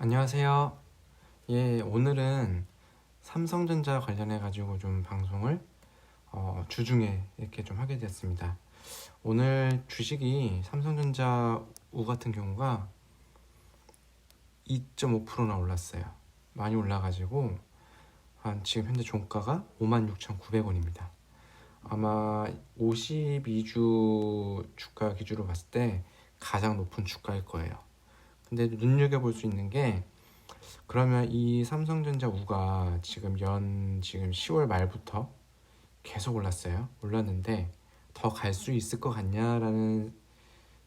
안녕하세요. 예, 오늘은 삼성전자 관련해 가지고 좀 방송을 주중에 이렇게 좀 하게 됐습니다. 오늘 주식이 삼성전자 우 같은 경우가 2.5%나 올랐어요. 많이 올라가지고 한 지금 현재 종가가 56,900원입니다. 아마 52주 주가 기준으로 봤을 때 가장 높은 주가일 거예요. 근데 눈여겨볼 수 있는 게, 그러면 이 삼성전자 우가 지금 10월 말부터 계속 올랐어요. 올랐는데 더 갈 수 있을 것 같냐라는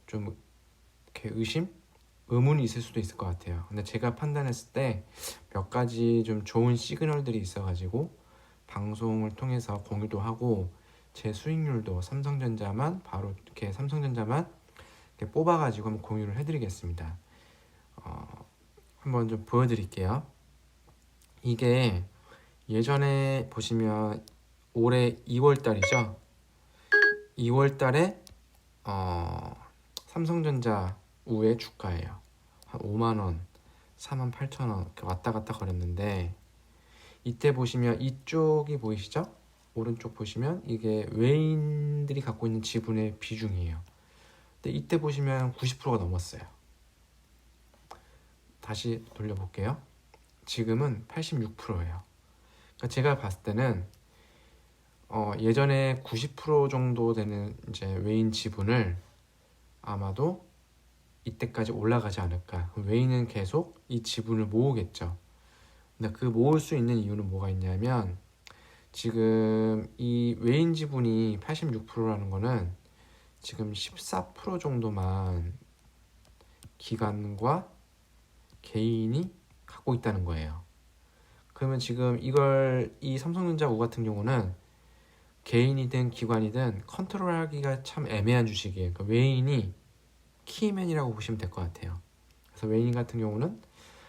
좀 이렇게 의문이 있을 수도 있을 것 같아요. 근데 제가 판단했을 때 몇 가지 좀 좋은 시그널들이 있어가지고 방송을 통해서 공유도 하고, 제 수익률도 삼성전자만 이렇게 뽑아가지고 한번 공유를 해드리겠습니다. 한번 좀 보여드릴게요. 이게 예전에 보시면 올해 2월 달이죠. 2월 달에 삼성전자 우의 주가예요. 한 5만 원, 4만 8천 원 이렇게 왔다 갔다 거렸는데, 이때 보시면 이쪽이 보이시죠? 오른쪽 보시면 이게 외인들이 갖고 있는 지분의 비중이에요. 근데 이때 보시면 90%가 넘었어요. 다시 돌려볼게요. 지금은 86%예요. 그러니까 제가 봤을 때는 예전에 90% 정도 되는 이제 외인 지분을 아마도 이때까지 올라가지 않을까. 외인은 계속 이 지분을 모으겠죠. 근데 그 모을 수 있는 이유는 뭐가 있냐면, 지금 이 외인 지분이 86%라는 거는 지금 14% 정도만 기관과 개인이 갖고 있다는 거예요. 그러면 지금 이 삼성전자 우 같은 경우는 개인이든 기관이든 컨트롤하기가 참 애매한 주식이에요. 그러니까 외인이 키맨이라고 보시면 될 것 같아요. 그래서 외인 같은 경우는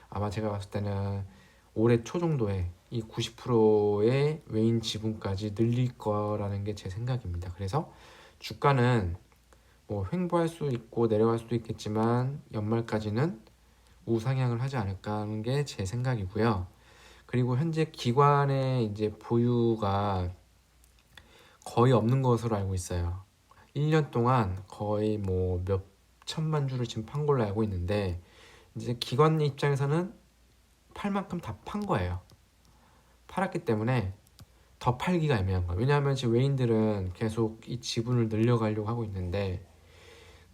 아마 제가 봤을 때는 올해 초 정도에 이 90%의 외인 지분까지 늘릴 거라는 게 제 생각입니다. 그래서 주가는 뭐 횡보할 수 있고 내려갈 수도 있겠지만 연말까지는 우상향을 하지 않을까 하는 게 제 생각이고요. 그리고 현재 기관의 이제 보유가 거의 없는 것으로 알고 있어요. 1년 동안 거의 뭐 몇 천만 주를 지금 판 걸로 알고 있는데, 이제 기관 입장에서는 팔 만큼 다 판 거예요. 팔았기 때문에 더 팔기가 애매한 거예요. 왜냐하면 지금 외인들은 계속 이 지분을 늘려가려고 하고 있는데,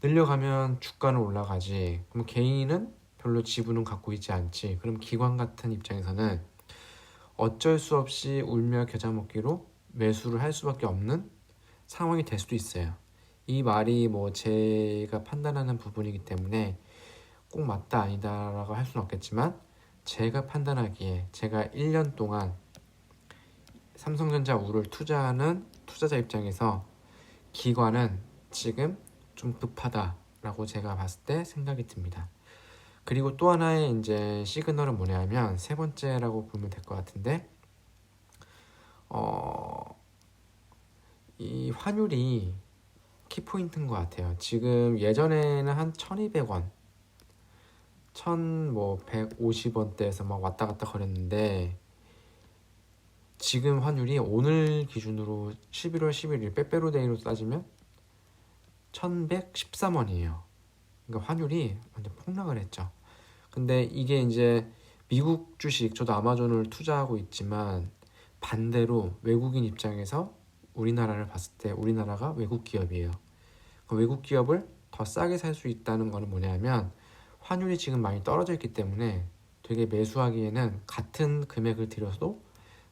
늘려가면 주가는 올라가지, 그럼 개인은 별로 지분은 갖고 있지 않지. 그럼 기관 같은 입장에서는 어쩔 수 없이 울며 겨자 먹기로 매수를 할 수밖에 없는 상황이 될 수도 있어요. 이 말이 뭐 제가 판단하는 부분이기 때문에 꼭 맞다 아니다라고 할 수는 없겠지만, 제가 판단하기에 제가 1년 동안 삼성전자 우를 투자하는 투자자 입장에서 기관은 지금 좀 급하다라고 제가 봤을 때 생각이 듭니다. 그리고 또 하나의 이제 시그널은 뭐냐면, 세 번째라고 보면 될 것 같은데, 이 환율이 키포인트인 것 같아요. 지금 예전에는 한 1200원, 1150원대에서 막 왔다 갔다 거렸는데, 지금 환율이 오늘 기준으로 11월 11일 빼빼로데이로 따지면 1113원이에요. 그러니까 환율이 완전 폭락을 했죠. 근데 이게 이제 미국 주식, 저도 아마존을 투자하고 있지만 반대로 외국인 입장에서 우리나라를 봤을 때 우리나라가 외국 기업이에요. 그 외국 기업을 더 싸게 살 수 있다는 거는 뭐냐면, 환율이 지금 많이 떨어져 있기 때문에 되게 매수하기에는 같은 금액을 들여서도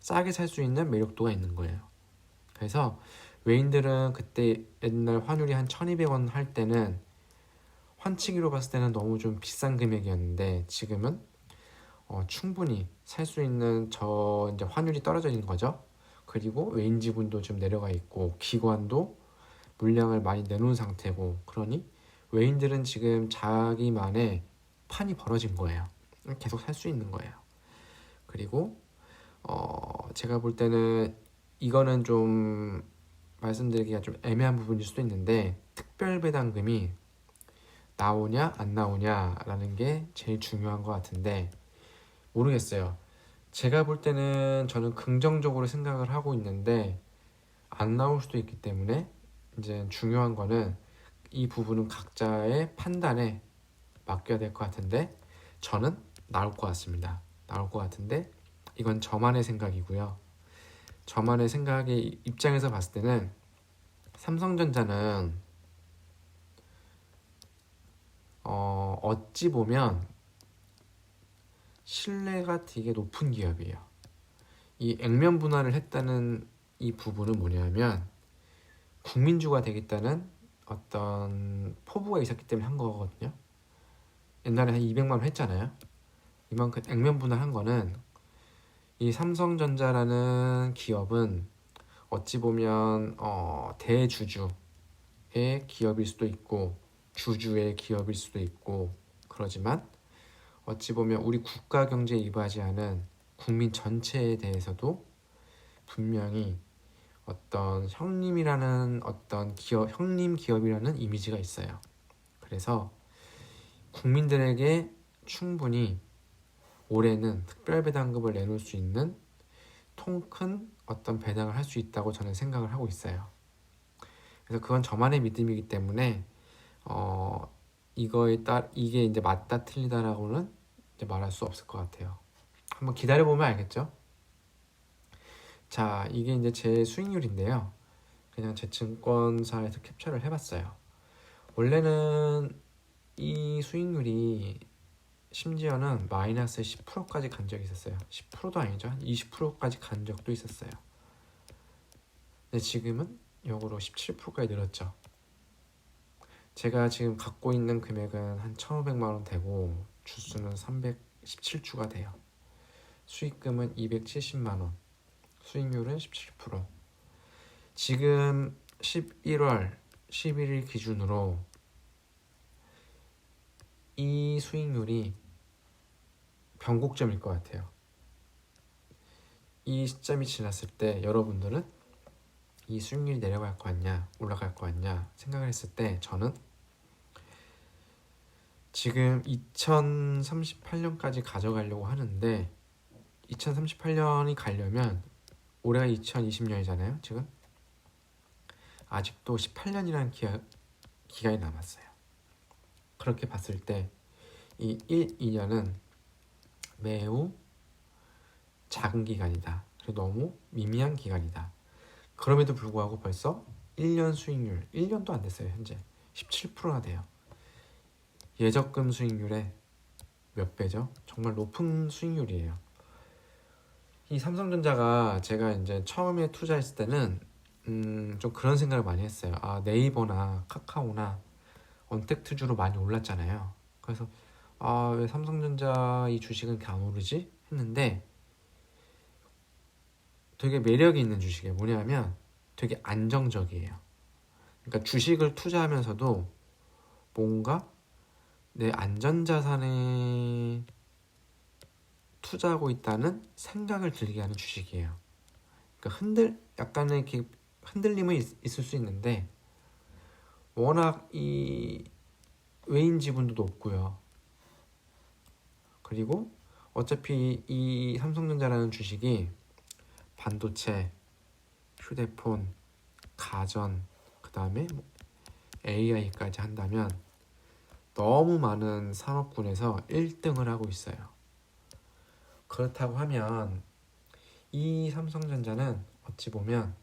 싸게 살 수 있는 매력도가 있는 거예요. 그래서 외인들은 그때 옛날 환율이 한 1200원 할 때는 환치기로 봤을 때는 너무 좀 비싼 금액이었는데, 지금은 충분히 살 수 있는 이제 환율이 떨어져 있는 거죠. 그리고 외인 지분도 좀 내려가 있고 기관도 물량을 많이 내놓은 상태고, 그러니 외인들은 지금 자기만의 판이 벌어진 거예요. 계속 살 수 있는 거예요. 그리고 제가 볼 때는 이거는 좀 말씀드리기가 좀 애매한 부분일 수도 있는데, 특별 배당금이 나오냐 안 나오냐라는 게 제일 중요한 것 같은데 모르겠어요. 제가 볼 때는 저는 긍정적으로 생각을 하고 있는데 안 나올 수도 있기 때문에 이제 중요한 거는 이 부분은 각자의 판단에 맡겨야 될 것 같은데 저는 나올 것 같습니다. 나올 것 같은데 이건 저만의 생각이고요. 저만의 생각의 입장에서 봤을 때는 삼성전자는 어찌 보면 신뢰가 되게 높은 기업이에요. 이 액면 분할을 했다는 이 부분은 뭐냐면 국민주가 되겠다는 어떤 포부가 있었기 때문에 한 거거든요. 옛날에 한 200만 원 했잖아요. 이만큼 액면 분할한 거는 이 삼성전자라는 기업은 어찌 보면 대주주의 기업일 수도 있고 주주의 기업일 수도 있고 그러지만 어찌 보면 우리 국가 경제에 이바지하는 국민 전체에 대해서도 분명히 어떤 형님이라는 어떤 기업, 형님 기업이라는 이미지가 있어요. 그래서 국민들에게 충분히 올해는 특별 배당금을 내놓을 수 있는 통 큰 어떤 배당을 할 수 있다고 저는 생각을 하고 있어요. 그래서 그건 저만의 믿음이기 때문에 이게 이제 맞다 틀리다라고는 이제 말할 수 없을 것 같아요. 한번 기다려 보면 알겠죠? 자, 이게 이제 제 수익률인데요. 그냥 제 증권사에서 캡처를 해봤어요. 원래는 이 수익률이 심지어는 마이너스 10%까지 간 적이 있었어요. 10%도 아니죠. 한 20%까지 간 적도 있었어요. 근데 지금은 역으로 17%까지 늘었죠. 제가 지금 갖고 있는 금액은 한 1,500만 원 되고 주수는 317주가 돼요. 수익금은 270만 원. 수익률은 17%. 지금 11월 11일 기준으로 이 수익률이 변곡점일 것 같아요. 이 시점이 지났을 때 여러분들은 이 수익률이 내려갈 것 같냐 올라갈 것 같냐 생각을 했을 때 저는 지금 2038년까지 가져가려고 하는데 2038년이 가려면 올해가 2020년이잖아요. 지금 아직도 18년이라는 기간이 남았어요. 그렇게 봤을 때 이 1, 2년은 매우 작은 기간이다. 그리고 너무 미미한 기간이다. 그럼에도 불구하고 벌써 1년 수익률 1년도 안 됐어요. 현재 17%나 돼요. 예적금 수익률의 몇 배죠? 정말 높은 수익률이에요. 이 삼성전자가 제가 이제 처음에 투자했을 때는 좀 그런 생각을 많이 했어요. 아, 네이버나 카카오나 언택트주로 많이 올랐잖아요. 그래서 아, 왜 삼성전자 이 주식은 이렇게 안 오르지? 했는데 되게 매력이 있는 주식이에요. 뭐냐면 되게 안정적이에요. 그러니까 주식을 투자하면서도 뭔가 내 안전자산에 투자하고 있다는 생각을 들게 하는 주식이에요. 그러니까 약간의 이렇게 흔들림은 있을 수 있는데 워낙 이 외인 지분도 높고요. 그리고 어차피 이 삼성전자라는 주식이 반도체, 휴대폰, 가전, 그 다음에 AI까지 한다면 너무 많은 산업군에서 1등을 하고 있어요. 그렇다고 하면 이 삼성전자는 어찌 보면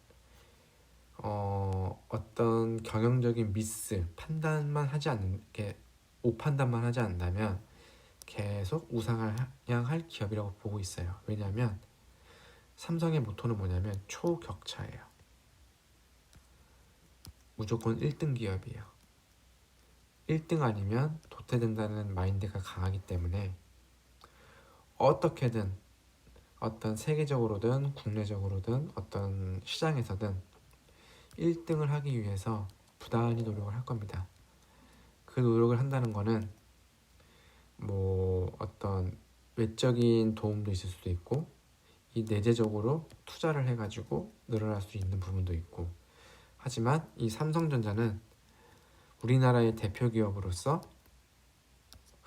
어떤 경영적인 미스, 판단만 하지 않는 게 오판단만 하지 않는다면 계속 우상향할 기업이라고 보고 있어요. 왜냐하면 삼성의 모토는 뭐냐면 초격차예요. 무조건 1등 기업이에요. 1등 아니면 도태된다는 마인드가 강하기 때문에 어떻게든 어떤 세계적으로든 국내적으로든 어떤 시장에서든 1등을 하기 위해서 부단히 노력을 할 겁니다. 그 노력을 한다는 거는 뭐 어떤 외적인 도움도 있을 수도 있고 이 내재적으로 투자를 해가지고 늘어날 수 있는 부분도 있고 하지만 이 삼성전자는 우리나라의 대표 기업으로서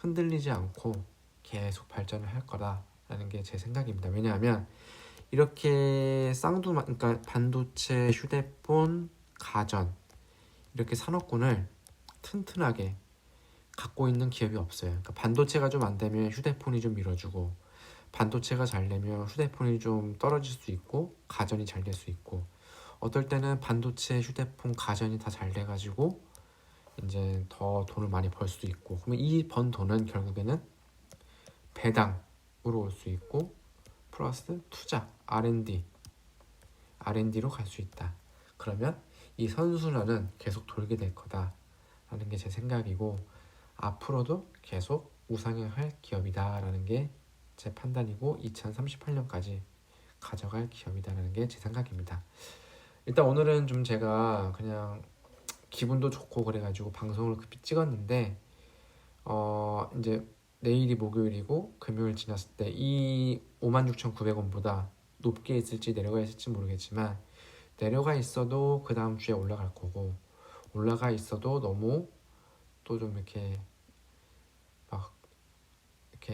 흔들리지 않고 계속 발전을 할 거다라는 게 제 생각입니다. 왜냐하면 이렇게 그러니까 반도체, 휴대폰, 가전 이렇게 산업군을 튼튼하게 갖고 있는 기업이 없어요. 그러니까 반도체가 좀 안 되면 휴대폰이 좀 밀어주고, 반도체가 잘 되면 휴대폰이 좀 떨어질 수 있고, 가전이 잘 될 수 있고, 어떨 때는 반도체, 휴대폰, 가전이 다 잘 돼가지고 이제 더 돈을 많이 벌 수도 있고, 그러면 이 번 돈은 결국에는 배당으로 올 수 있고, 플러스 투자, R&D로 갈 수 있다. 그러면 이 선순환은 계속 돌게 될 거다라는 게 제 생각이고, 앞으로도 계속 우상향할 기업이다라는 게 제 판단이고 2038년까지 가져갈 기업이다라는 게 제 생각입니다. 일단 오늘은 좀 제가 그냥 기분도 좋고 그래가지고 방송을 급히 찍었는데 이제 내일이 목요일이고 금요일 지났을 때 이 56,900원보다 높게 있을지 내려가 있을지 모르겠지만, 내려가 있어도 그 다음 주에 올라갈 거고, 올라가 있어도 너무 또 좀 이렇게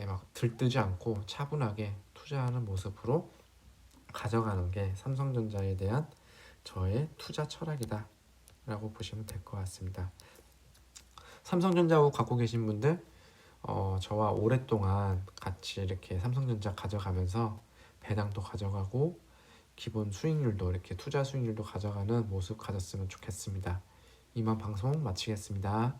막 들뜨지 않고 차분하게 투자하는 모습으로 가져가는 게 삼성전자에 대한 저의 투자 철학이다 라고 보시면 될 것 같습니다. 삼성전자국 갖고 계신 분들, 저와 오랫동안 같이 이렇게 삼성전자 가져가면서 배당도 가져가고 기본 수익률도 이렇게 투자 수익률도 가져가는 모습 가졌으면 좋겠습니다. 이만 방송 마치겠습니다.